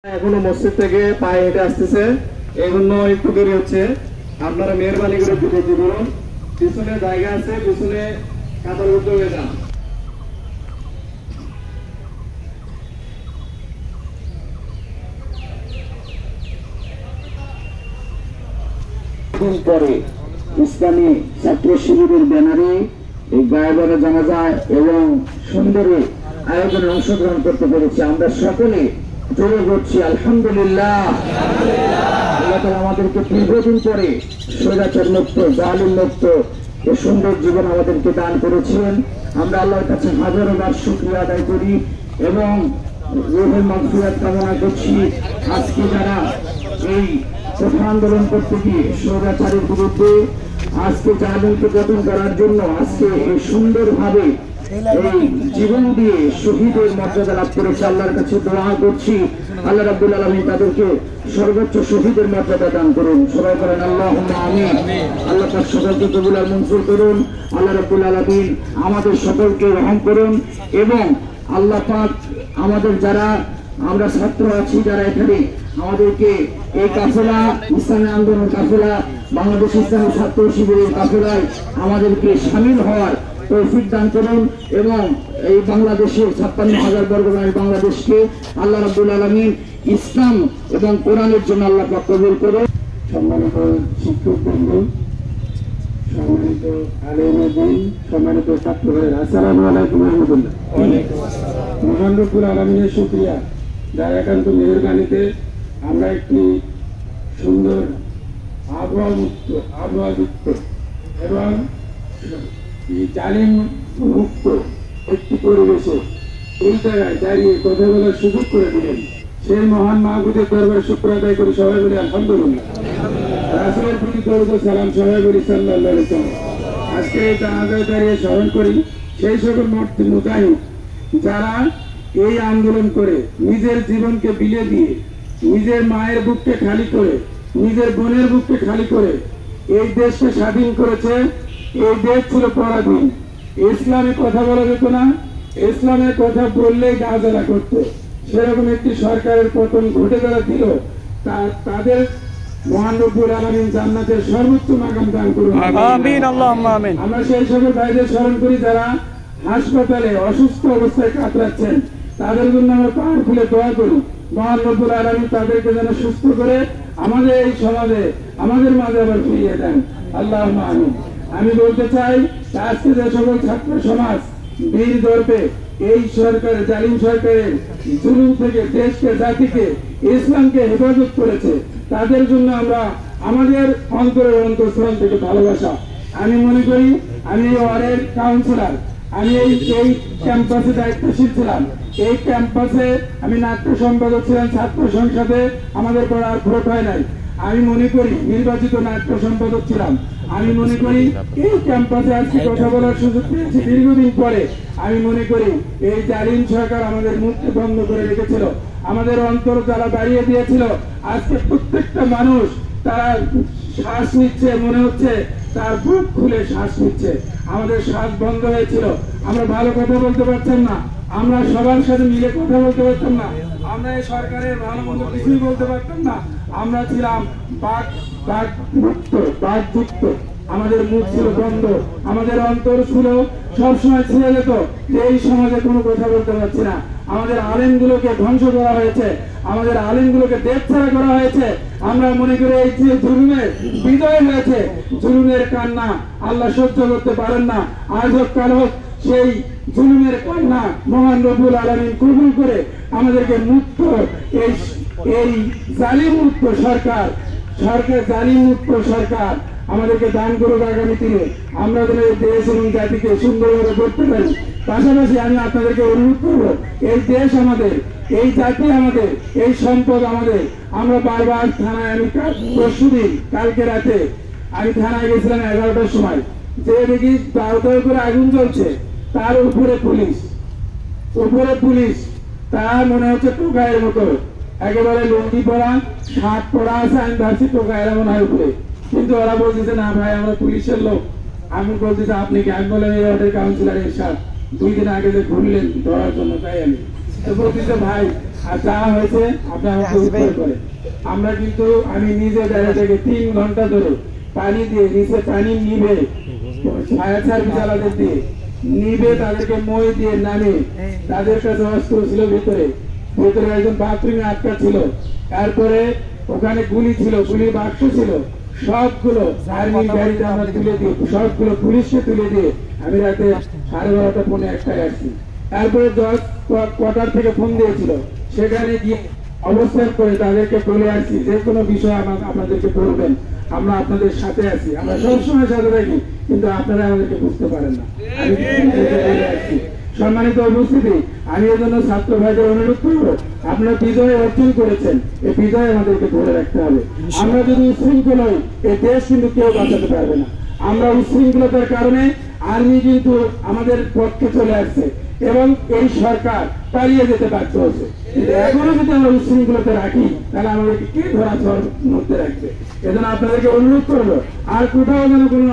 এখনো মসজিদ থেকে পায়ে হেঁটে আসতেছে, এই জন্য একটু দেরি হচ্ছে। আপনারা মেহরবানি করে একটু ধৈর্য ধরুন। পিছনে জায়গা আছে, পিছনে কাতার উদ্যোগ হয়ে যান। পরে ইসলামী ছাত্র শিবিরের ব্যানারে এই গায়েবারে জানাজা এবং সুন্দরী আয়োজনে অংশগ্রহণ করতে পেরেছি। আমরা সকলে জোরে করছি আলহামদুলিল্লাহ। আল্লাহ তাআলা আমাদেরকে দীর্ঘদিন পরে স্বৈরাচার মুক্ত, জালিম মুক্ত এ সুন্দর জীবন আমাদেরকে দান করেছেন। আমরা আল্লাহর কাছে হাজারো বার শুকরিয়া আদায় করি এবং রুহের মাগফিরাত কামনা করছি। আজকে যারা এই কোঠা আন্দোলন করতে গিয়ে স্বৈরাচারের বিরুদ্ধে আজকে জালিমকে গঠন করার জন্য আজকে এই সুন্দরভাবে এই জীবন দিয়ে শহীদের মর্যাদা লাভ করেছে, আল্লাহর কাছে দোয়া করছি আল্লাহ রাব্বুল আলামিন তাদেরকে সর্বোচ্চ শহীদের মর্যাদা দান করুন। সবাই করেন আল্লাহুম্মা আমিন। আল্লাহ পাক সকলকে কবুল আর মঞ্জুর করুন। আল্লাহ রাব্বুল আলামিন আমাদের সকলকে রহম করুন এবং আল্লাহ পাক আমাদের যারা আমরা ছাত্র আছি যারা এখানে আমাদেরকে এই কাফেলা ইসলামী আন্দোলন কাফেলা বাংলাদেশ ইসলামী ছাত্র শিবিরের কাফেলায় আমাদেরকে শামিল হওয়ার তৌফিক দান করুন এবং এই বাংলাদেশের ৫৬,০০০ বর্গ মাইল বাংলাদেশকে আল্লাহ রাব্বুল আলামিন ইসলাম এবং কোরআনের জন্য আল্লাহ পাক কবুল করুন। সম্মানিত শিক্ষকবৃন্দ, সম্মানিত আলেম, সম্মানিত ছাত্র ভাইরা, আসসালামু আলাইকুম ওয়া রাহমাতুল্লাহ। মহান রব্বুল আলামিনের শুকরিয়া যার একান্ত মেহেরবানিতে আমরা একটি সুন্দর আবহাওয়াযুক্ত এবং জালিম মুক্ত একটি পরিবেশে এই জায়গায় দাঁড়িয়ে কথা বলার সুযোগ করে দিলেন। সেই মহান মাহবুদের দরবারে শুকর আদায় করে সবাই বলি আলহামদুলিল্লাহ। রাসূলের প্রতি দরুদ ও সালাম সবাই বলি সাল্লাল্লাহু আলাইহি ওয়াসাল্লাম। আজকে এই জানাজায় দাঁড়িয়ে স্মরণ করি সেই সকল মুজাহিদ যারা এই আন্দোলন করে নিজের জীবনকে বিলিয়ে দিয়ে নিজের মায়ের বুককে খালি করে নিজের বোনের বুককে খালি করে এই দেশকে স্বাধীন করেছে। এই দেশ ছিল পরাধীন, ইসলামে কথা বলা যেত না, ইসলামের কথা বললেই গা জ্বালা করতো। সেরকম একটি সরকারের পতন ঘটে যারা দিল তাদের মহান রব্বুল আলামিন জান্নাতের সর্বোচ্চ মাকাম দান করুন, আমিন আল্লাহুম্মা আমিন। আমরা সেই সকল ভাইদের স্মরণ করি যারা হাসপাতালে অসুস্থ অবস্থায় কাতরাচ্ছেন, তাদের জন্য আমরা পাহাড় খুলে দোয়া করি মহান রব্বুল আলামিন তাদেরকে যেন সুস্থ করে আমাদের এই সমাজে আমাদের মাঝে আবার ফিরিয়ে দেন, আল্লাহুম্মা আমিন। আমি বলতে চাই আজকে যে সকল ছাত্র সমাজ বীর দর্পে এই সরকারের জালিম সরকারের জুলুম থেকে দেশকে জাতিকে ইসলামকে হেফাজত করেছে তাদের জন্য আমরা আমাদের অন্তরের অন্তঃস্থল থেকে ভালোবাসা। আমি মনে করি আমি এই ওয়ার্ডের কাউন্সিলর, আমি এই ক্যাম্পাসে দায়িত্বশীল ছিলাম। এই ক্যাম্পাসে আমি নাট্য সম্পাদক ছিলাম, ছাত্র সংসদে আমাদের পড়ার ভোট হয় নাই। আমি মনে করি নির্বাচিত নাট্য সম্পাদক ছিলাম। আমি মনে করি এই ক্যাম্পাসে আজকে কথা বলার সুযোগ পেয়েছি দীর্ঘদিন পরে। আমি মনে করি এই জালিম সরকার আমাদের মুখকে বন্ধ করে রেখেছিল, আমাদের অন্তর যারা বাড়িয়ে দিয়েছিল। আজকে প্রত্যেকটা মানুষ তারা শ্বাস নিচ্ছে, মনে হচ্ছে তার বুক খুলে শ্বাস নিচ্ছে। আমাদের শ্বাস বন্ধ হয়েছিল, আমরা ভালো কথা বলতে পারতাম না, আমরা সবার সাথে মিলে কথা বলতে পারতাম না, আমরা এই সরকারের ভালো মন্দ কিছুই বলতে পারতাম না। আমরা ছিলাম বাকযুক্ত, আমাদের মুখ ছিল বন্ধ, আমাদের অন্তর ছিল সবসময় ছিঁড়ে যেত যে এই সমাজে কোনো কথা বলতে পারছি না। আমাদের আলেমগুলোকে ধ্বংস করা হয়েছে, আমাদের আলেমগুলোকে দেশছাড়া করা হয়েছে। আমরা মনে করি এই যে জুলুমের বিজয় হয়েছে, জুলুমের কান্না আল্লাহ সহ্য করতে পারেন না। আজ হোক কাল হোক সেই জুলুমের কান্না মহান রব্বুল আলামিন কবুল করে আমাদেরকে মুক্ত এই জালিম মুক্ত সরকার জালিম মুক্ত সরকার আমাদেরকে দান করুক। আগামী দিনে আমরা যেন এই দেশ এবং জাতিকে সুন্দরভাবে করতে পারি। পাশাপাশি আমি আপনাদেরকে অনুরোধ করবো, এই দেশ আমাদের, এই জাতি আমাদের, এই সম্পদ আমাদের। আমরা বারবার থানায়, আমি পরশুদিন কালকে রাতে আমি থানায় গেছিলাম 11টার সময়, যে দেখি দাও করে আগুন জ্বলছে, তার উপরে পুলিশ, তা মনে হচ্ছে টোকাইয়ের মতো একেবারে লুঙ্গি পরা, শার্ট পরা আছে। আমি ভাবছি টোকাইয়ের মনে হয় উপরে, কিন্তু ওরা বলতেছে না ভাই আমরা পুলিশের লোক। আমি বলতেছে আপনি কি? আমি বললাম এই ওয়ার্ডের কাউন্সিলর এরশাদ, 2 দিন আগে যে ঘুরলেন ধরার জন্য, তাই আমি তো বলতেছে ভাই আর যা হয়েছে আপনি আমাকে উদ্ধার করেন। আমরা কিন্তু আমি নিজে দাঁড়িয়ে থেকে 3 ঘন্টা ধরে পানি দিয়ে নিচে পানি নিবে ফায়ার সার্ভিস আলাদের দিয়ে নিবে তাদেরকে মই দিয়ে নামে তাদের কাছে অস্ত্র ছিল ভিতরে একজন বাথরুমে আটকা ছিল, তারপরে ওখানে গুলি ছিল, গুলির বাক্স ছিল, সবগুলো আর্মির গাড়িতে আমরা তুলে দিয়ে সবগুলো পুলিশকে তুলে দিয়ে আমি রাতে 12:30 পৌনে 1টায় আসছি। তারপরে 10 কোয়ার্টার থেকে ফোন দিয়েছিল, সেখানে গিয়ে অবস্থান করে তাদেরকে বলে আসছি যে কোনো বিষয় আপনাদেরকে বলবেন, আমরা আপনাদের সাথে আছি, আমরা সবসময় সাথে থাকি, কিন্তু আপনারা আমাদেরকে বুঝতে পারেন না। আমি আসছি সম্মানিত উপস্থিতি, আমি এই জন্য ছাত্র ভাইদের অনুরোধ করবো, আপনারা বিজয় অর্জন করেছেন, এই বিজয় আমাদেরকে ধরে রাখতে হবে। আমরা যদি উচ্ছৃঙ্খল হই এই দেশ কিন্তু কেউ বাঁচাতে পারবে না। আমরা উচ্ছৃঙ্খলতার কারণে আর্মি কিন্তু আমাদের পক্ষে চলে আসছে এবং এই সরকার পালিয়ে যেতে বাধ্য হচ্ছে, কিন্তু এখনো যদি আমরা উচ্ছৃঙ্খলতা রাখি তাহলে আমাদেরকে কে ধরাছোঁয়ার মধ্যে রাখবে। এজন্য আপনাদেরকে অনুরোধ করবো আর কোথাও যেন কোনো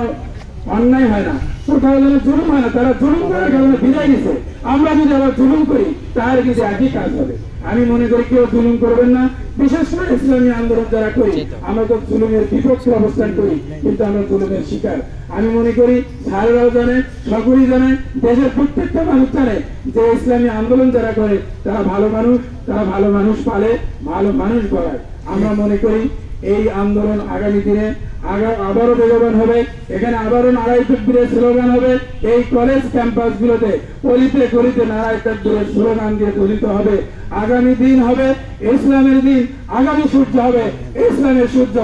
অন্যায় হয় না, কোথাও যেন জুলুম হয় না। তারা জুলুম করার কারণে বিদায় নিছে, আমরা যদি আবার জুলুম করি তাহলে কিন্তু একই কাজ হবে। আমি মনে করি কেউ জুলুম করবেন না, বিশেষ করে ইসলামী আন্দোলন যারা করি আমরা তো জুলুমের বিপক্ষে অবস্থান করি, কিন্তু আমরা জুলুমের শিকার। আমি মনে করি সারারাও জানে, সকলেই জানে, দেশের প্রত্যেকটা মানুষ জানে যে ইসলামী আন্দোলন যারা করে তারা ভালো মানুষ, তারা ভালো মানুষ পালে, ভালো মানুষ গড়ায়। আমরা মনে করি এই আন্দোলন আগামী দিনে আবারও বেগবান হবে, এখানে আবারও নারাই তাকবীরের স্লোগান হবে, এই কলেজ ক্যাম্পাস গুলোতে অলিতে গলিতে নারাই তাকবীরের স্লোগান দিয়ে ধ্বনিত হবে। আগামী দিন হবে ইসলামের দিন, আগামী সূর্য হবে ইসলামের সূর্য।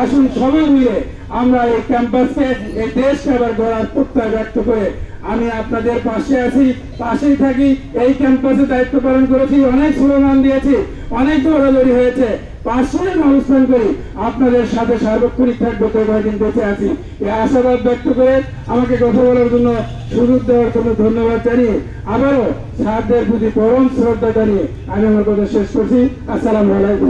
আসুন সবাই মিলে আমরা এই ক্যাম্পাসকে, এই দেশকে আবার গড়ার প্রত্যয় ব্যক্ত করে আমি আপনাদের পাশে আছি, পাশেই থাকি। এই ক্যাম্পাসে দায়িত্ব পালন করেছি, অনেক স্লোগান দিয়েছি, অনেক দৌড়াদৌড়ি হয়েছে, 500 অনুষ্ঠান করি, আপনাদের সাথে সার্বক্ষণিক থাকবো, তো কয়েকদিন বেঁচে আছি। এই আশাবাদ ব্যক্ত করে আমাকে কথা বলার জন্য সুযোগ দেওয়ার জন্য ধন্যবাদ জানিয়ে আবারও সাহেবদের প্রতি পরম শ্রদ্ধা জানিয়ে আমি আমার কথা শেষ করছি। আসসালামু আলাইকুম।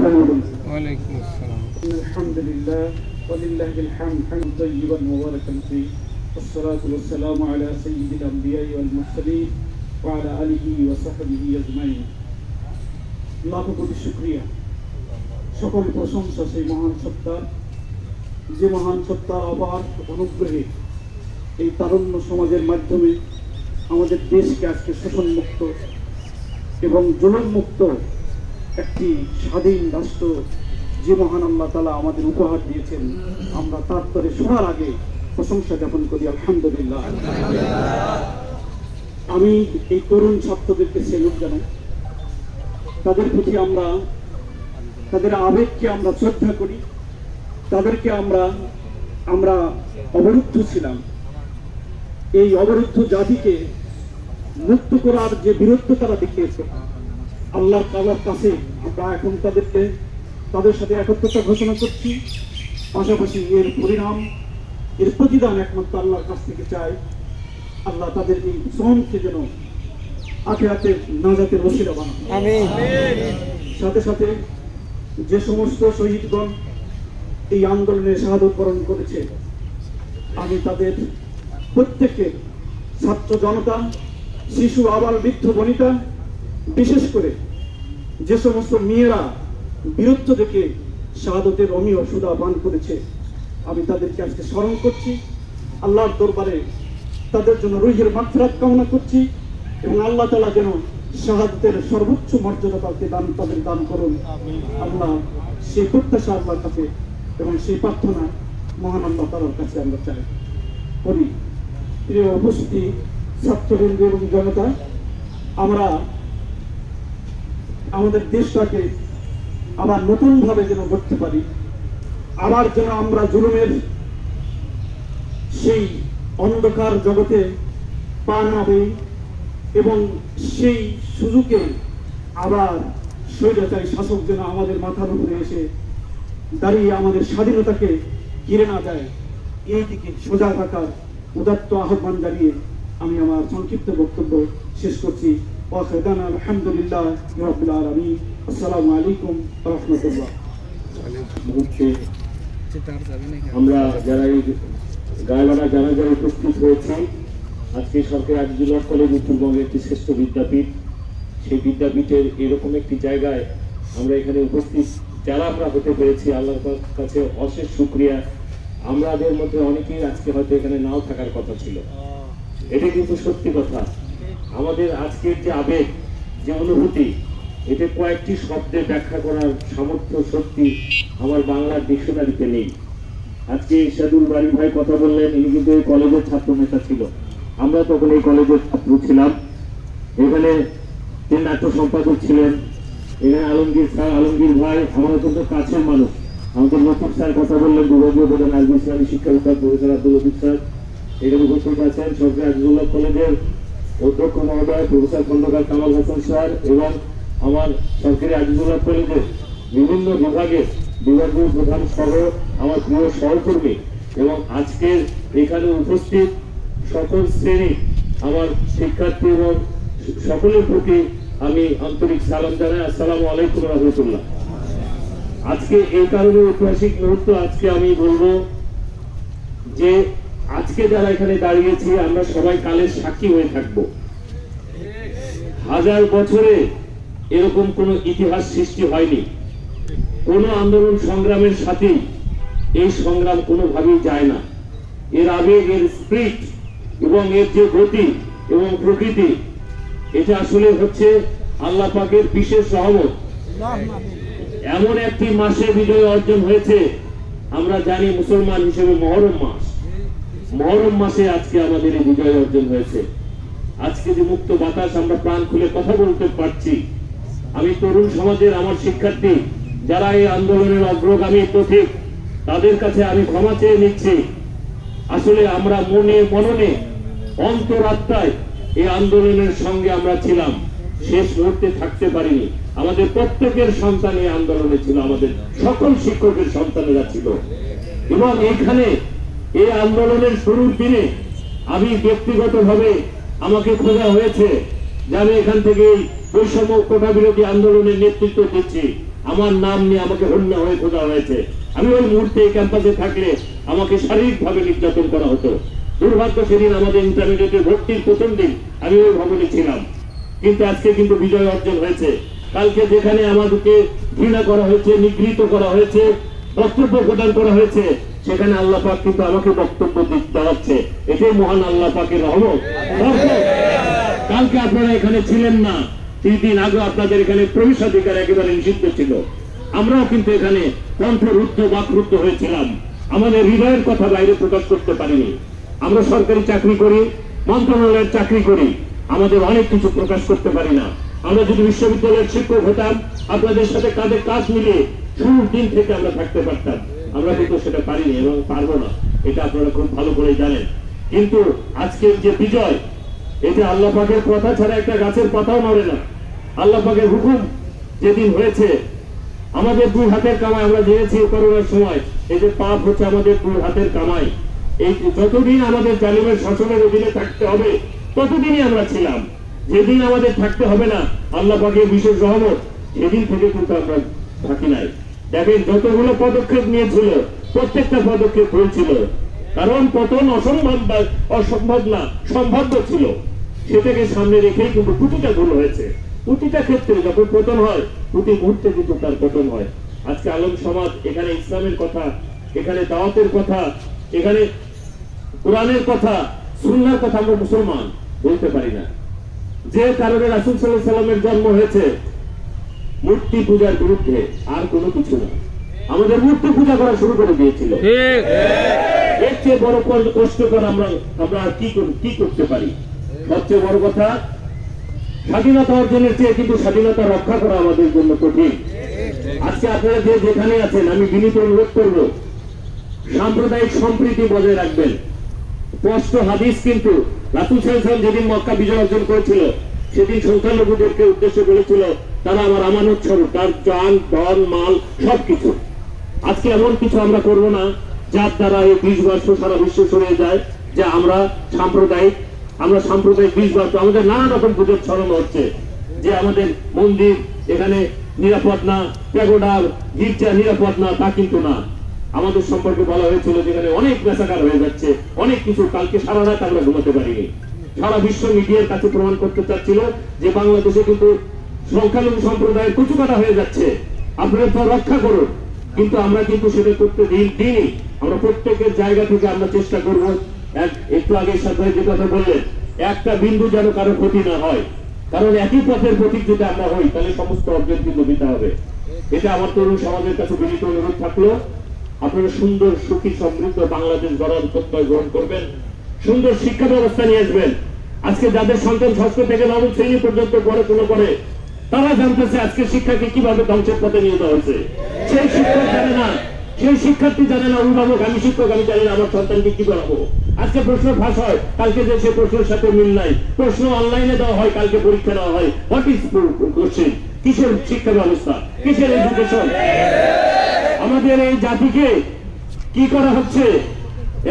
ওয়ালাইকুম আসসালাম। আলহামদুলিল্লাহ ওয়ালিল্লাহিল হামদ হামদান তাইয়িবান মুবারাকান ফি والصلاة والسلام على سيد الأنبياء والمرسلين وعلى آله وصحبه أجمعين। লাখো কোটি শুকরিয়া, সকল প্রশংসা সেই মহান সত্তার, যে মহান সত্তার অপার অনুগ্রহে এই তারুণ্য সমাজের মাধ্যমে আমাদের দেশকে আজকে শোষণ মুক্ত এবং জুলুম মুক্ত একটি স্বাধীন রাষ্ট্র যে মহান আল্লাহ তাআলা আমাদের উপহার দিয়েছেন, আমরা তার তরে সবার আগে প্রশংসা জ্ঞাপন করি আলহামদুলিল্লাহ। আমি এই তরুণ ছাত্রদেরকে সেলুট জানাই, তাদের প্রতি আমরা তাদের আবেগকে আমরা শ্রদ্ধা করি, তাদেরকে আমরা অবরুদ্ধ ছিলাম, এই অবরুদ্ধ জাতিকে মুক্ত করার যে বীরত্ব তারা দেখিয়েছে আল্লাহ তাআলার কাছে আমরা এখন তাদের সাথে একত্রতা ঘোষণা করছি। পাশাপাশি এর পরিণাম, এর প্রতিদান একমাত্র আল্লাহর কাছ থেকে চাই। আল্লাহ তাদের এই শ্রমকে যেন আখিরাতের নাজাতের ওসিলা বানান। আমিন। সাথে সাথে যে সমস্ত শহীদগণ এই আন্দোলনে শাহাদত বরণ করেছে, আমি তাদের প্রত্যেকের, ছাত্র জনতা, শিশু, আবাল, বৃদ্ধ, বনিতা, বিশেষ করে যে সমস্ত মেয়েরা বীরত্ব দেখে শাহাদতের অমীয় সুধা পান করেছে, আমি তাদেরকে আজকে স্মরণ করছি। আল্লাহর দরবারে তাদের জন্য রুহের মাগফিরাত কামনা করছি এবং আল্লাহ তাআলা যেন শাহাদতের সর্বোচ্চ মর্যাদা তাদের দান করুন। আল্লাহ সেই প্রত্যাশা আল্লাহর কাছে এবং সেই প্রার্থনা মহান আল্লাহ তাআলার কাছে আমরা চাই করি। প্রিয় উপস্থিতি, ছাত্রবৃন্দ এবং জনতা, আমরা আমাদের দেশটাকে আবার নতুন ভাবে যেন গড়তে পারি, আবার যেন আমরা জুলুমের সেই অন্ধকার জগতে পা না দেই এবং সেই সুযোগে আবার স্বৈরাচারী শাসক যেন আমাদের মাথার উপরে এসে দাঁড়িয়ে আমাদের স্বাধীনতাকে ঘিরে না যায়, এই দিকে সোজা থাকার উদাত্ত আহ্বান জানিয়ে আমি আমার সংক্ষিপ্ত বক্তব্য শেষ করছি। আলহামদুলিল্লাহ রাব্বিল আলামিন। আসসালামু আলাইকুম ওয়া রাহমাতুল্লাহ। আমরা যারা এই গায়বানা জানাজায় উপস্থিত হয়েছি, আজকে সরকারি আজিজুল হক কলেজ উত্তরবঙ্গের একটি শ্রেষ্ঠ বিদ্যাপীঠ, সেই বিদ্যাপীঠের এরকম একটি জায়গায় আমরা এখানে উপস্থিত যারা আমরা হতে পেরেছি, আল্লাহর কাছে অশেষ শুকরিয়া। আমাদের মধ্যে অনেকেই আজকে হয়তো এখানে নাও থাকার কথা ছিল, এটা কিন্তু সত্যি কথা। আমাদের আজকের যে আবেগ, যে অনুভূতি, এটা কয়েকটি শব্দে ব্যাখ্যা করার সামর্থ্য সত্যি আমার বাংলার ডিকশনারিতে নেই। আজকে ইরশাদুল বারী ভাই কথা বললেন, ইনি কিন্তু এই কলেজের ছাত্র নেতা ছিল, আমরা তখন এই কলেজের ছাত্র ছিলাম। এখানে যে নাট্য সম্পাদক ছিলেন, এখানে আলমগীর স্যার, আলমগীর ভাই আমার অত্যন্ত কাছের মানুষ। আমাদের লতিফ স্যার কথা বললেন, বিভাগীয় প্রধান আরবি ইসলামী শিক্ষা বিভাগ প্রফেসর আব্দুল লতিফ স্যার এখানে উপস্থিত আছেন। সরকারি আজিজুল্লাহ কলেজের অধ্যক্ষ মহোদয় প্রফেসর খন্দকার কামাল হাসান স্যার এবং আমার সরকারি আজিজুল্লাহ কলেজের বিভিন্ন বিভাগীয় প্রধান সহ আমার প্রিয় সহকর্মী এবং আজকের এখানে উপস্থিত সকল শ্রেণী আমার শিক্ষার্থী এবং সকলের প্রতি আমি আন্তরিক সালাম জানাই। আসসালামু আলাইকুম রহমতুল্লাহ। আজকে এই কারণে ঐতিহাসিক মুহূর্ত, আজকে আমি বলবো যে আজকে যারা এখানে দাঁড়িয়েছি আমরা সবাই কালের সাক্ষী হয়ে থাকব। 1000 বছরে এরকম কোন ইতিহাস সৃষ্টি হয়নি। কোন আন্দোলন সংগ্রামের সাথে এই সংগ্রাম কোনোভাবেই যায় না। এর আবেগ, এর স্পিরিট এবং এর যে গতি এবং প্রকৃতি, এটা আসলে হচ্ছে আল্লাহ পাকের বিশেষ রহমত। এমন একটি মাসে বিজয় অর্জন হয়েছে, আমরা জানি মুসলমান হিসেবে মহরম মাস। মহরম মাসে আজকে আমাদের এই বিজয় অর্জন হয়েছে। আজকে যে মুক্ত বাতাস, আমরা প্রাণ খুলে কথা বলতে পারছি। আমি তরুণ সমাজের আমার শিক্ষার্থী যারা এই আন্দোলনের অগ্রগামী পথিক, তাদের কাছে আমি ক্ষমা চেয়ে নিচ্ছি। আসলে আমরা মনে মননে অন্তরাত্মায় এই আন্দোলনের সঙ্গে আমরা ছিলাম, শেষ মুহূর্তে থাকতে পারিনি। আমাদের প্রত্যেকের সন্তান এই আন্দোলনে ছিল, আমাদের সকল শিক্ষকের সন্তানেরা ছিল। এবং এখানে এই আন্দোলনের শুরুর দিনে আমি ব্যক্তিগতভাবে আমাকে খোঁজা হয়েছে যে আমি এখান থেকে বৈষম্য কোটা বিরোধী আন্দোলনের নেতৃত্ব দিচ্ছি। আমার নাম নিয়ে আমাকে হন্যা হয়ে খোঁজা হয়েছে। আমি ওই মুহূর্তে এই ক্যাম্পাসে থাকলে আমাকে শারীরিকভাবে নির্যাতন করা হতো। দুর্ভাগ্য, সেদিন আমাদের ইন্টারমিডিয়েটের ভর্তির প্রথম দিন আমি ওই ভবনে ছিলাম। কিন্তু আজকে কিন্তু বিজয় অর্জন হয়েছে। কালকে যেখানে আমাদেরকে ঘৃণা করা হয়েছে, নিগৃহীত করা হয়েছে, বক্তব্য প্রদান করা হয়েছে, সেখানে আল্লাহ পাক কিন্তু আমাকে বক্তব্য দেওয়াচ্ছে। এটাই মহান আল্লাহ পাকের রহমত। কালকে আপনারা এখানে ছিলেন না, 3 দিন আগে আপনাদের এখানে প্রবেশাধিকার একেবারে নিষিদ্ধ ছিল। আমরাও কিন্তু এখানে কণ্ঠরুদ্ধ, বাকরুদ্ধ হয়েছিলাম। আমাদের হৃদয়ের কথা বাইরে প্রকাশ করতে পারিনি। আমরা সরকারি চাকরি করি, মন্ত্রণালয়ের চাকরি করি, আমাদের অনেক কিছু প্রকাশ করতে পারি না। আমরা যদি বিশ্ববিদ্যালয়ের শিক্ষক হতাম, আপনাদের সাথে কাঁধে কাঁধ মিলিয়ে শুরুর দিন থেকে আমরা থাকতে পারতাম। আমরা কিন্তু সেটা পারিনি এবং পারবো না, এটা আপনারা খুব ভালো করে জানেন। কিন্তু আজকের যে বিজয়, এটা আল্লাহ পাকের কথা ছাড়া একটা গাছের পাতাও নড়ে না। আল্লাহ পাকের হুকুম যেদিন হয়েছে, আমাদের 2 হাতের কামাই, আমরা জেনেছি করোনার সময় এই যে পাপ হচ্ছে আমাদের 2 হাতের কামাই। এই যতদিন আমাদের জালিমের শাসনের অধীনে থাকতে হবে ততদিনই আমরা ছিলাম। যেদিন আমাদের থাকতে হবে না, আল্লাহ পাকের বিশেষ রহমত, সেদিন থেকে কিন্তু আমরা থাকি নাই। দেখেন যতগুলো পদক্ষেপ নিয়েছিল, প্রত্যেকটা পদক্ষেপ হয়েছিল, কারণ পতন অসম্ভব না, সম্ভাব্য ছিল। সেটাকে সামনে রেখেই কিন্তু প্রতিটা ভুল হয়েছে। প্রতিটা ক্ষেত্রে যখন পতন হয়, প্রতি মুহূর্তে কিন্তু তার পতন হয়। আজকে আলম সমাজ এখানে ইসলামের কথা, এখানে দাওয়াতের কথা, এখানে কোরআনের কথা, সুন্নাহর কথা আমরা মুসলমান বলতে পারি না। যে কারণে রাসূল সাল্লাল্লাহু আলাইহি ওয়াসাল্লামের জন্ম হয়েছে মূর্তি পূজার বিরুদ্ধে, আর কোনো কিছু না। আমাদের মূর্তি পূজা করা শুরু করে দিয়েছিল। এর চেয়ে বড় কষ্টকর আমরা আর কি করতে পারি? সবচেয়ে বড় কথা, স্বাধীনতা অর্জনের চেয়ে কিন্তু স্বাধীনতা রক্ষা করা আমাদের জন্য কঠিন। আজকে আপনারা যে যেখানে আছেন, আমি বিনীত অনুরোধ করব, সাম্প্রদায়িক সম্প্রীতি বজায় রাখবেন। স্পষ্ট হাদিস কিন্তু রাসূল সাল্লাল্লাহু আলাইহি ওয়াসাল্লাম যেদিন মক্কা বিজয় অর্জন করেছিল, সেদিন সংখ্যালঘুদেরকে উদ্দেশ্য করেছিল তারা আমার আমানত স্বরূপ, তার জান, ধন, মাল সবকিছু। আজকে এমন কিছু আমরা করব না যার দ্বারা এই 20 বর্ষ সারা বিশ্ব ছড়িয়ে যায় যে আমরা সাম্প্রদায়িক 20 বর্ষ আমাদের নানা রকম গুজব ছড়ানো হচ্ছে যে আমাদের মন্দির এখানে নিরাপদ না, প্যাগোডার গির্জা নিরাপদ না। তা কিন্তু না। আমাদের সম্পর্কে বলা হয়েছিল যেখানে অনেক মেসাকার হয়ে যাচ্ছে, অনেক কিছু। কালকে সারা রাত আমরা ঘুমাতে পারিনি। সারা বিশ্ব মিডিয়ার কাছে প্রমাণ করতে চাচ্ছিল যে বাংলাদেশে কিন্তু সংখ্যালঘু সম্প্রদায়ের কুচকাটা হয়ে যাচ্ছে, আপনারা তো রক্ষা করুন। কিন্তু আমরা কিন্তু সেটা করতে দিইনি। আমরা প্রত্যেকের জায়গা থেকে আমরা চেষ্টা করব, একটু আগে সাথে যে কথা বললেন, একটা বিন্দু যেন কারো ক্ষতি না হয়, কারণ একই পথের প্রতীক যদি আমরা হই তাহলে সমস্ত অর্জন কিন্তু দিতে হবে। এটা আমার তরুণ সমাজের কাছে বিনীত অনুরোধ থাকলো, আপনারা সুন্দর সুখী সমৃদ্ধ বাংলাদেশ গড়ার প্রত্যয় গ্রহণ করবেন, সুন্দর শিক্ষা ব্যবস্থা নিয়ে আসবেন। আজকে যাদের সন্তান ষষ্ঠ থেকে নবম শ্রেণী পর্যন্ত পড়াশোনা করে, তারা জানতেছে আজকে শিক্ষাকে কিভাবে ধ্বংসের পথে নিয়ে যাওয়া হয়েছে। সেই শিক্ষক জানে না, সেই শিক্ষার্থী জানে না, অভিভাবক আমি শিক্ষক আমি জানি না আমার সন্তানকে কি পড়াবো। আজকে প্রশ্ন ফাঁস হয়, কালকে যে সে প্রশ্নের সাথে মিল নাই, প্রশ্ন অনলাইনে দেওয়া হয়, কালকে পরীক্ষা দেওয়া হয়। What is question? কিসের শিক্ষা ব্যবস্থা, কিসের এডুকেশন? আমাদের এই জাতিকে কি করা হচ্ছে?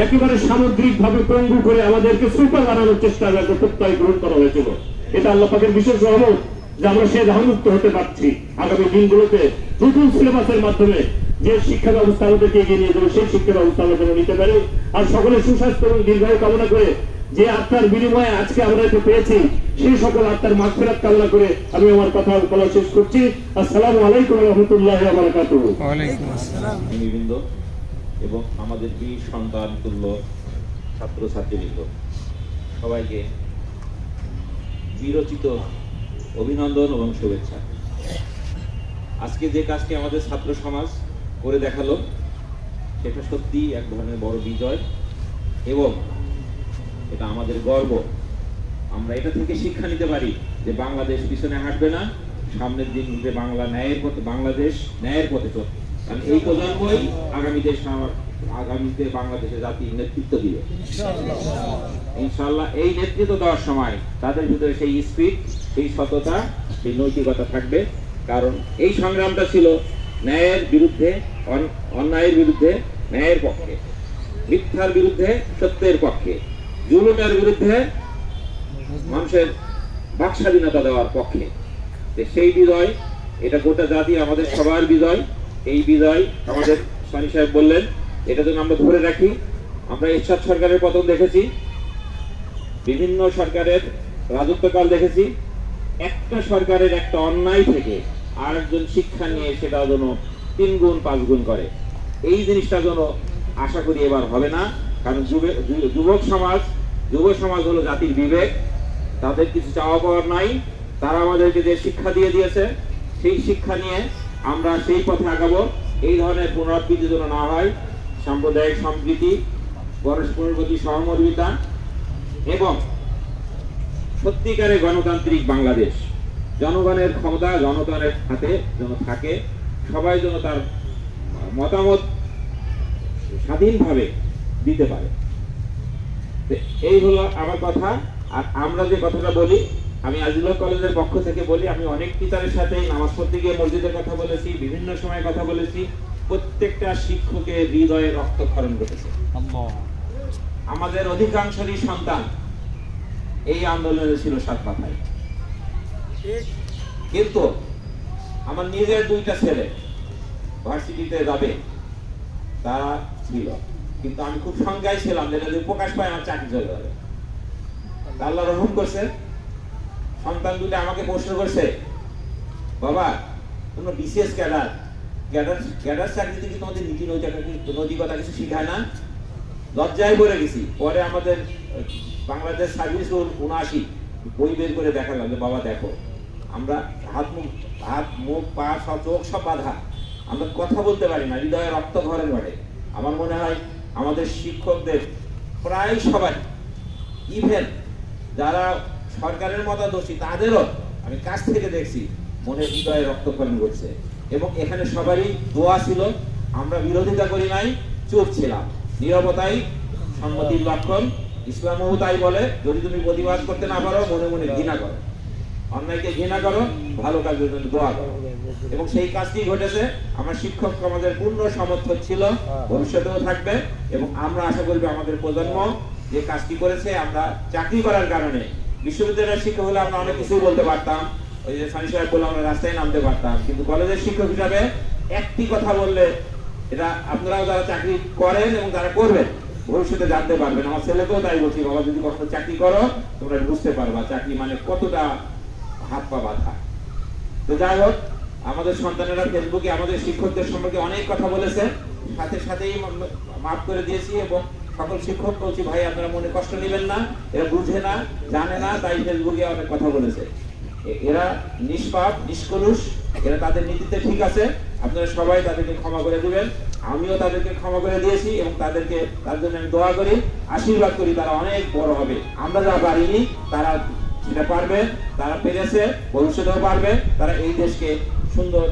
একেবারে সামগ্রিক ভাবে পঙ্গু করে আমাদেরকে সুপার বানানোর চেষ্টা প্রত্যয় গ্রহণ করা হয়েছিল। এটা আল্লাহ পাকের বিশেষ রহমত যে আমরা সে ধামুক্ত হতে পারছি। আগামী দিনগুলোতে নতুন সিলেবাসের মাধ্যমে যে শিক্ষা ব্যবস্থা আমাদেরকে এগিয়ে নিয়ে যাবে, সেই শিক্ষা ব্যবস্থা আমরা যেন নিতে পারি। আর সকলের সুস্বাস্থ্য এবং দীর্ঘায়ু কামনা করে, যে আত্মার বিনিময়ে আজকে আমরা এটা পেয়েছি, সেই সকল আত্মার মাগফিরাত কামনা করে আমি আমার কথা বলা শেষ করছি। আসসালামু আলাইকুম ওয়া রাহমাতুল্লাহি ওয়া বারাকাতুহু। ওয়ালাইকুম আসসালাম। বৃন্দ এবং আমাদের বীর সন্তান তুল্য ছাত্রছাত্রীবৃন্দ, সবাইকে বিরচিত অভিনন্দন এবং শুভেচ্ছা। আজকে যে কাজটি আমাদের ছাত্র সমাজ করে দেখালো, সেটা সত্যি এক ধরনের বড় বিজয় এবং এটা আমাদের গর্ব। আমরা এটা থেকে শিক্ষা নিতে পারি যে বাংলাদেশ পিছনে হাঁটবে না, সামনের দিন যে বাংলাদেশ ন্যায়ের পথে চলবে। কারণ এই প্রজন্মই আগামীতে বাংলাদেশের জাতির নেতৃত্ব দিবে ইনশাআল্লাহ। এই নেতৃত্ব দেওয়ার সময় তাদের ভিতরে সেই স্পিড, সেই সততা, সেই নৈতিকতা থাকবে। কারণ এই সংগ্রামটা ছিল ন্যায়ের বিরুদ্ধে, অন্যায়ের বিরুদ্ধে ন্যায়ের পক্ষে, মিথ্যার বিরুদ্ধে সত্যের পক্ষে, জুলুমের বিরুদ্ধে মানুষের বাক স্বাধীনতা দেওয়ার পক্ষে। সেই বিজয়, এটা গোটা জাতি আমাদের সবার বিজয়। এই বিজয় আমাদের সানি সাহেব বললেন, এটা যেন আমরা ধরে রাখি। আমরা এরশাদ সরকারের পতন দেখেছি, বিভিন্ন সরকারের রাজত্বকাল দেখেছি। একটা সরকারের একটা অন্যায় থেকে আরেকজন শিক্ষা নিয়ে সেটা যেন 3 গুণ 5 গুণ করে, এই জিনিসটা যেন আশা করি এবার হবে না। কারণ যুব সমাজ হলো জাতির বিবেক, তাদের কিছু চাওয়া পাওয়ার নাই। তারা আমাদেরকে যে শিক্ষা দিয়ে দিয়েছে, সেই শিক্ষা নিয়ে আমরা সেই পথে আগাবো। এই ধরনের পুনরাবৃত্তি যেন না হয়। সাম্প্রদায়িক সম্প্রীতি, পরস্পরের প্রতি সহমর্মিতা এবং সত্যিকারের গণতান্ত্রিক বাংলাদেশ, জনগণের ক্ষমতা জনগণের হাতে যেন থাকে, সবাই যেন তার মতামত স্বাধীনভাবে দিতে পারে। এই হলো আমার কথা। আর আমরা যে কথাটা বলি, আমি আজিজুল হক কলেজের পক্ষ থেকে বলি, আমি অনেক টিচারের সাথে নামাজ পড়তে গিয়ে মসজিদের কথা বলেছি, বিভিন্ন সময় কথা বলেছি। প্রত্যেকটা শিক্ষকের হৃদয়ে রক্তক্ষরণ ঘটেছে। আমাদের অধিকাংশেরই সন্তান এই আন্দোলনে ছিল 7 মাথায়। কিন্তু আমার নিজের 2টা ছেলে ভার্সিটিতে যাবে, তারা ছিল, কিন্তু আমি খুব সংখ্যায় ছিলাম যেটা যদি প্রকাশ পায় আমার চাকরি চলে যাবে। আল্লাহ রহম করছে, সন্তান 2টা আমাকে প্রশ্ন করছে, বাবা তোমরা বিসিএস ক্যাডার চাকরিতে কি তোমাদের নৈতিকতা কিছু শিখায় না? লজ্জায় পড়ে গেছি। পরে আমাদের বাংলাদেশ সার্ভিস রুল 79 বই বের করে দেখালাম যে বাবা দেখো, আমরা হাত মুখ পা সব চোখ সব বাধা, আমরা কথা বলতে পারি না, হৃদয়ে রক্তক্ষরণ ঘটে। আমার মনে হয় আমাদের শিক্ষকদের প্রায় সবাই, ইভেন যারা সরকারের মতাদর্শী, তাদেরও আমি কাছ থেকে দেখছি মনে হৃদয়ে রক্তক্ষরণ ঘটছে। এবং এখানে সবারই দোয়া ছিল। আমরা বিরোধিতা করি নাই, চুপ ছিলাম। নীরবতাই সম্মতির লক্ষণ। ইসলামও তাই বলে, যদি তুমি প্রতিবাদ করতে না পারো মনে মনে ঘৃণা করো, অন্যায়কে ঘৃণা করো, ভালো কাজের জন্য দোয়া করো। এবং সেই কাজটি ঘটেছে। আমার শিক্ষক আমাদের পূর্ণ সমর্থক ছিল, ভবিষ্যতেও থাকবে। এবং আমরা আশা করব আমাদের প্রজন্ম যে কাজটি করেছে, আমরা চাকরি করার কারণে বিশ্ববিদ্যালয়ের শিক্ষক হলে আমরা অনেক কিছুই বলতে পারতাম, ওই যে সানি সাহেব বলে আমরা রাস্তায় নামতে পারতাম, কিন্তু কলেজের শিক্ষক হিসাবে একটি কথা বললে এটা আপনারাও যারা চাকরি করেন এবং যারা করবেন ভবিষ্যতে জানতে পারবেন। আমার ছেলেকেও তাই বলছি, বাবা যদি কখনো চাকরি করো তোমরা বুঝতে পারবা চাকরি মানে কতটা হাত পা বাঁধা। তো যাই হোক, আমাদের সন্তানেরা ফেসবুকে আমাদের শিক্ষকদের সম্পর্কে অনেক কথা বলেছে, সাথে সাথেই মাফ করে দিয়েছি এবং সকল শিক্ষক বলছি ভাই আপনারা মনে কষ্ট নেবেন না, এরা বুঝে না জানে না তাই ফেসবুকে অনেক কথা বলেছে। এরা নিষ্পাপ নিষ্কলুষ, এরা তাদের নীতিতে ঠিক আছে, আপনারা সবাই তাদেরকে ক্ষমা করে দিবেন। আমিও তাদেরকে ক্ষমা করে দিয়েছি এবং তাদেরকে তার জন্য আমি দোয়া করি, আশীর্বাদ করি, তারা অনেক বড় হবে। আমরা যা পারিনি তারা সেটা পারবে, তারা পেরেছে, ভবিষ্যতেও পারবে। তারা এই দেশকে সুন্দর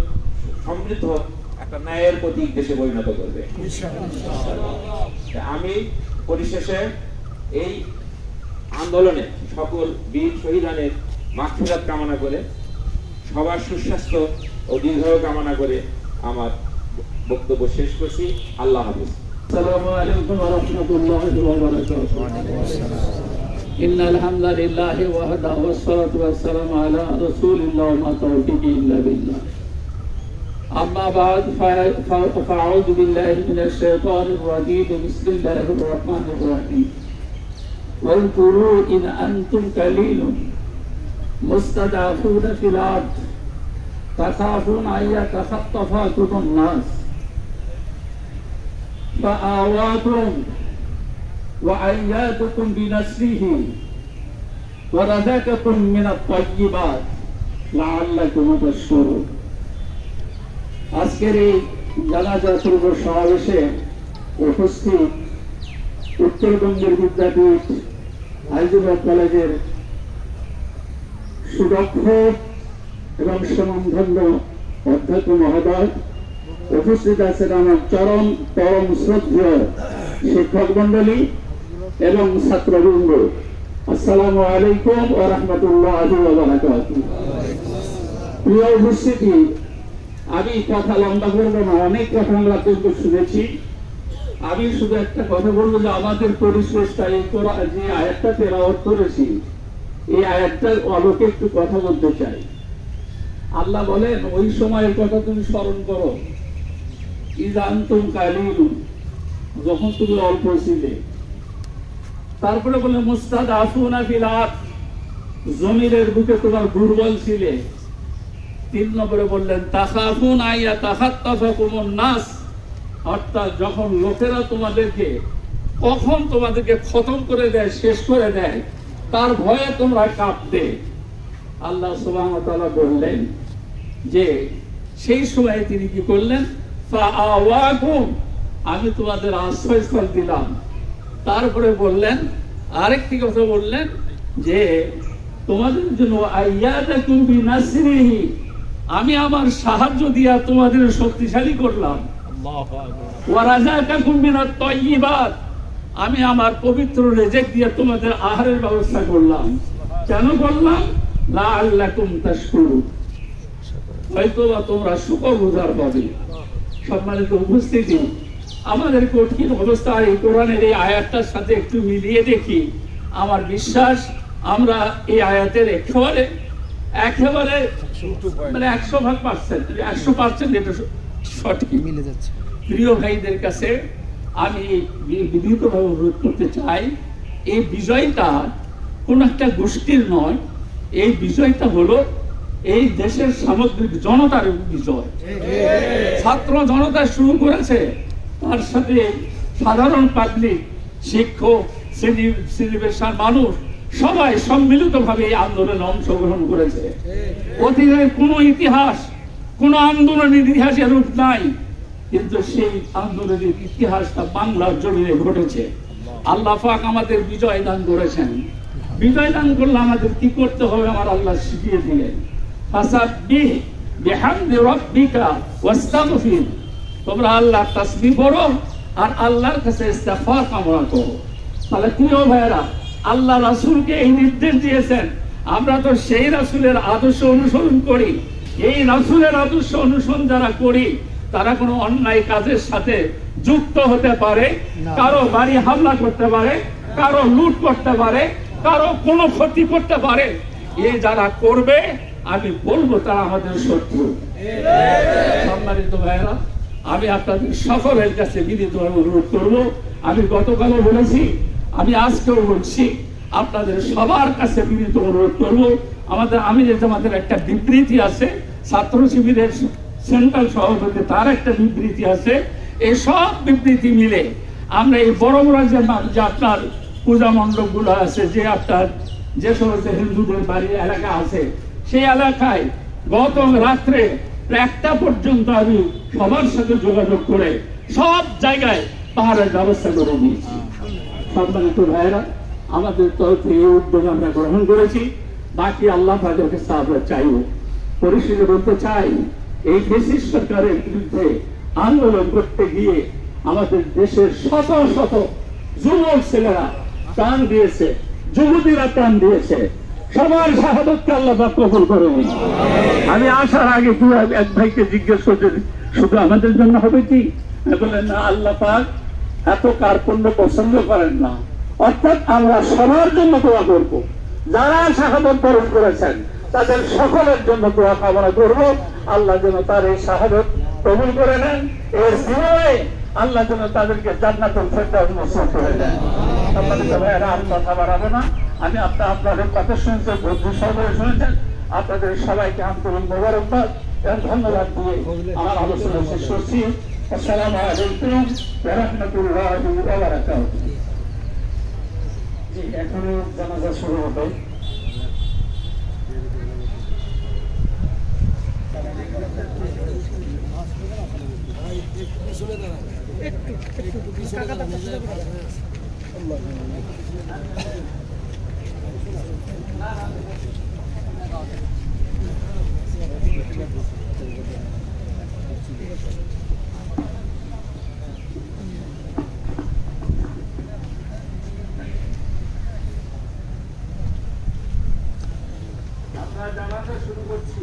সমৃদ্ধ একটা ন্যায়ের প্রতীক দেশে পরিণত করবে। আমি পরিশেষে এই আন্দোলনে সকল বীর শহীদানের মাগফিরাত কামনা করে, সবার সুস্বাস্থ্য ও দীর্ঘায়ু কামনা করে আমার বক্তব্য শেষ করছি। আল্লাহ হাফেজ। আসসালামু আলাইকুম ওয়া রাহমাতুল্লাহি ওয়া বারাকাতুহু। ইন্নাল হামদালিল্লাহি ওয়াহদাহু ওয়াসসালাতু ওয়াসসালামু আলা রাসূলিল্লাহি ওয়া মা তাওফীকি ইল্লা বিল্লাহ। أما بعد فأعوذ بالله من الشيطان الرجيم. بسم الله الرحمن الرحيم. واذكروا إذ أنتم قليل مستضعفون في الأرض تخافون أن يتخطفكم الناس فآواكم وأيدكم بنصره ورزقكم من الطيبات لعلكم تشكرون. আজকের এই জানাজা পূর্ব সমাবেশে উপস্থিত উত্তরবঙ্গের বিদ্যাপীঠ হাইজুবাদ কলেজের সুদক্ষ এবং সুনামধন্য অধ্যক্ষ মহোদয়, উপস্থিত আছেন আমার পরম শ্রদ্ধেয় শিক্ষক মন্ডলী এবং ছাত্রবৃন্দ। আসসালামু আলাইকুম ওয়া রাহমাতুল্লাহি ওয়া বারাকাতুহু। প্রিয় উপস্থিতি, আমি কথা লম্বা করবো না, অনেক কথা আমরা কিন্তু শুনেছি। আমি শুধু একটা কথা বলবো যে আমাদের পরিশেষটা এই যে আয়াতটা তেলাওয়াত করেছি, এই আয়াতটার আলোকে একটু কথা বলতে চাই। আল্লাহ বলেন ওই সময়ের কথা তুমি স্মরণ করো, ইযা আনতুম কালিলুন, যখন তুমি অল্প ছিলে। তারপরে বলে মুস্তাদআফুনা ফিল আরদ, জমিনের বুকে তোমার দুর্বল ছিলে। 3 নম্বরে বললেন তাখাফুন আইয়া তাখাত্তাফাকুমুন নাস, অর্থাৎ যখন লোকেরা তোমাদেরকে খতম করে দেয়, শেষ করে দেয়, তার ভয়ে তোমরা কাঁপতে। আল্লাহ সুবহানাহু ওয়া তাআলা বললেন যে সেই সময়ে তিনি কি করলেন, ফাআওয়াকুম, আমি তোমাদের আশ্রয়স্থল দিলাম। তারপরে বললেন আরেকটি কথা বললেন যে তোমাদের জন্য আইয়াদাকুম বিনাসরিহি, আমি আমার সাহায্য দিয়া তোমাদের শক্তিশালী করলাম। ওয়া রাযাকাকুম মিনাত তাইয়্যিবাত, আমি আমার পবিত্র রিজিক দিয়ে তোমাদের আহারের ব্যবস্থা করলাম। কেন করলাম? লাআল্লাকুম তাশকুরুন, হয়তোবা তোমরা শুকরগুজার হবে। সম্মানিত উপস্থিতি, আমাদের কঠিন অবস্থায় এই কোরআনের এই আয়াতটার সাথে একটু মিলিয়ে দেখি। আমার বিশ্বাস আমরা এই আয়াতের একেবারে মানে 100% এটা সঠিক মিলে যাচ্ছে। প্রিয় ভাইদের কাছে আমি বিনীতভাবে অনুরোধ করতে চাই, এই বিজয়টা কোন একটা গোষ্ঠীর নয়, এই বিজয়টা হলো এই দেশের সামগ্রিক জনতার বিজয়। ছাত্র জনতা শুরু করেছে, তার সাথে সাধারণ পাবলিক, শিক্ষক, শ্রেণী-পেশার মানুষ সবাই সম্মিলিতভাবে এই আন্দোলনে অংশগ্রহণ করেছে। অতীতের কোন ইতিহাস, কোন আন্দোলনের ইতিহাসের রূপ নাই, কিন্তু সেই আন্দোলনের ইতিহাসটা বাংলার জমিনে ঘটেছে। আল্লাহ পাক আমাদের বিজয় দান করেছেন। বিজয় দান করলে আমাদের কি করতে হবে আমার আল্লাহ শিখিয়ে দিলেন। ফাসাব্বিহ বিহামদি রাব্বিকা ওয়াস্তাগফির, তোমরা আল্লাহর তাসবিহ করো আর আল্লাহর কাছে ইস্তিগফার কামনা করো। তাহলে প্রিয় ভাইরা, আল্লাহ রাসূলকে এই নির্দেশ দিয়েছেন, আমরা তো সেই রাসূলের আদর্শ অনুসরণ করি। এই রাসূলের আদর্শ অনুসরণ যারা করি তারা কোনো অন্যায় কাজের সাথে যুক্ত হতে পারে, কারো বাড়ি হামলা করতে পারে, কারো লুট করতে পারে, কারো কোনো ক্ষতি করতে পারে। এই যারা করবে আমি বলবো তারা আমাদের শত্রু। সম্মানিত ভাইরা, আমি আপনাদের সকলের কাছে বিনীতভাবে অনুরোধ করবো, আমি গতকালও বলেছি, আমি আজকেও বলছি, আপনাদের সবার কাছে বিনীত অনুরোধ করবো, আমাদের একটা বিবৃতি আছে ছাত্র শিবিরের সেন্ট্রাল সভাপতি, তার একটা বিবৃতি আছে। এই সব বিবৃতি মিলে আমরা এই বড় বড় যে আপনার পূজা মণ্ডপগুলো আছে, যে আপনার যে সমস্ত হিন্দুদের বাড়ি এলাকা আছে, সেই এলাকায় গত রাত্রে 1টা পর্যন্ত আমি সবার সাথে যোগাযোগ করে সব জায়গায় পাহাড়ের ব্যবস্থা করে দিয়েছি। সম্মানিত ভাইয়েরা, আমাদের তরফ থেকে এই উদ্যোগ আমরা গ্রহণ করেছি। বাকি আল্লাহ পাকের কাছে আমরা চাইব। পরিশেষে বলতে চাই, এই ফ্যাসিস্ট সরকারের বিরুদ্ধে আন্দোলন করতে গিয়ে আমাদের দেশের শত শত যুবক ছেলেরা প্রাণ দিয়েছে, যুবতীরা প্রাণ দিয়েছে। সবার শাহাদাতকে আল্লাহ পাক কবুল করে নিন। আমি আসার আগে এক ভাইকে জিজ্ঞেস করতে, শুধু আমাদের জন্য হবে কি? বলেন না, আল্লাহ পাক এত কার্পণ্য পছন্দ করেন না, অর্থাৎ আমরা সবার জন্য দোয়া করব। যারা শাহাদাত বরণ করেছেন তাদের সকলের জন্য দোয়া কামনা করব। আল্লাহ যেন তার এই শাহাদাত কবুল করে নেন, এর বিনিময়ে আল্লাহ যেন তাদেরকে জান্নাতুল ফেরদাউস নসিব করে দেন। সম্মানিত ভাইয়েরা, আর কথা বাড়াবো না। আমি আপনাদের কথা শুনতে বুদ্ধি সহকারে শুনেছেন। আপনাদের সবাইকে আন্তরিক মোবারকবাদ এবং ধন্যবাদ দিয়ে আমার আলোচনা শেষ করছি। আসসালামু আলাইকুম ওয়া রাহমাতুল্লাহি ওয়া বারাকাতুহু। জি, এখনো জানাজা শুরু হবে। আমরা জানাজা শুরু করছি।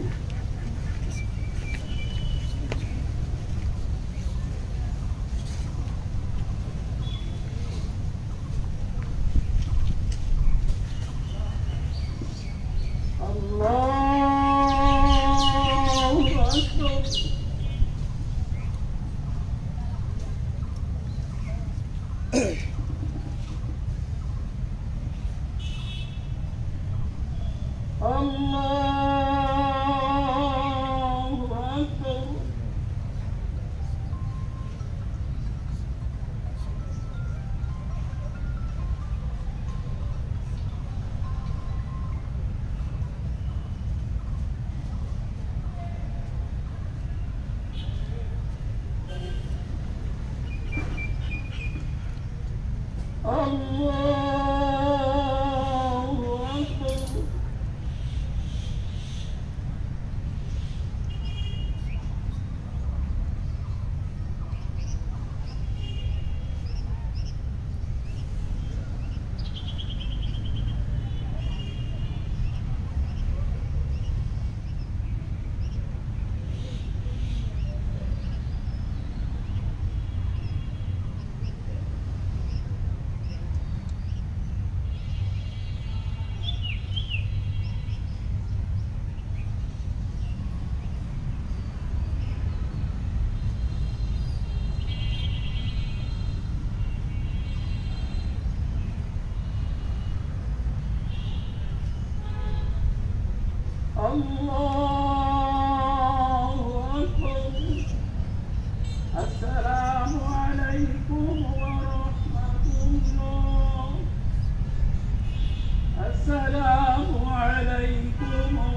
السلام عليكم ورحمة الله. السلام عليكم